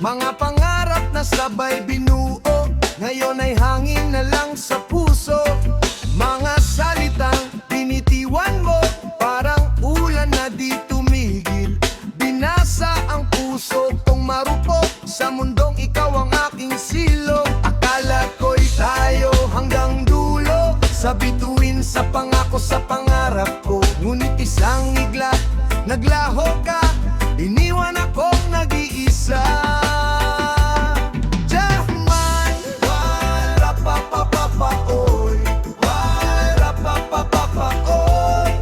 Mga pangarap na sabay binuo, ngayon ay hangin na lang sa puso. Mga salitang binitiwan mo, parang ulan na di tumigil. Binasa ang puso kong marupok, sa mundong ikaw ang aking silong. Akala ko'y tayo hanggang dulo, sa bituin, sa pangako, sa pangarap ko. Ngunit isang iglap, naglaho ka, iniwan akong nag-iisa. Jahman, wala-pa-pa-pa-pa-oy, wala-pa-pa-pa-oy.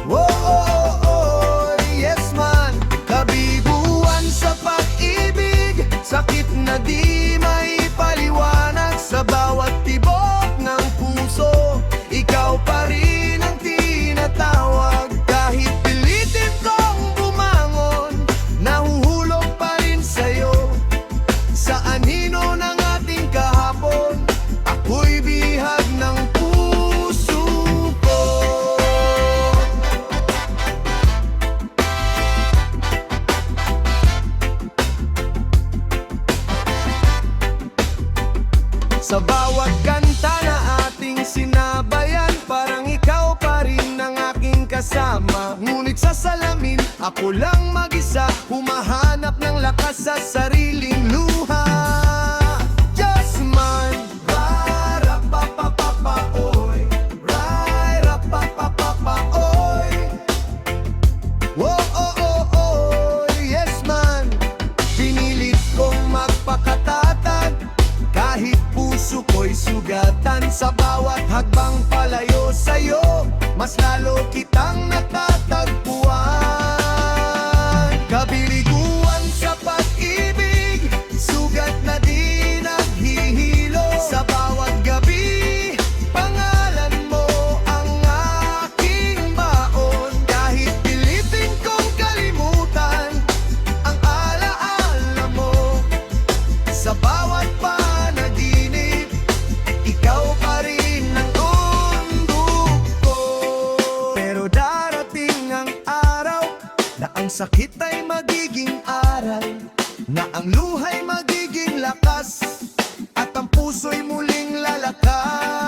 Oh, yes man, kabibuan sa pag-ibig, sakit na di may paliwanag. Sa bawat tibok ng puso, ikaw pa rin ang tinatawag. Kahit pilitin kong bumangon, nahuhulog pa rin sa'yo. Sa anino ng ating kahapon, ako'y bihag ng puso ko. Sa bawat kanta na ating sinabayan, parang ikaw pa rin ang aking kasama. Ngunit sa salamin, ako lang mag-isa, humahanap ng lakas sa sariling luha. Just man, ra-ra-pa-pa-pa-pa-oy, ra-ra-pa-pa-pa-pa-oy. Oh, yes man, pinilit kong magpakatatag, kahit puso ko'y sugatan. Sa bawat hagbang palayo sa'yo, mas lalo kitang natatagpuan. Kabiliguan sa pag-ibig, sugat na di naghihilo. Sa bawat gabi, pangalan mo ang aking baon. Kahit pilitin kong kalimutan ang alaala mo, sa bawat panaginip, ikaw pa rin ang tundok ko. Pero darating ang araw na ang sakit ay magiging aral, na ang luha'y magiging lakas, at ang puso'y muling lalakas.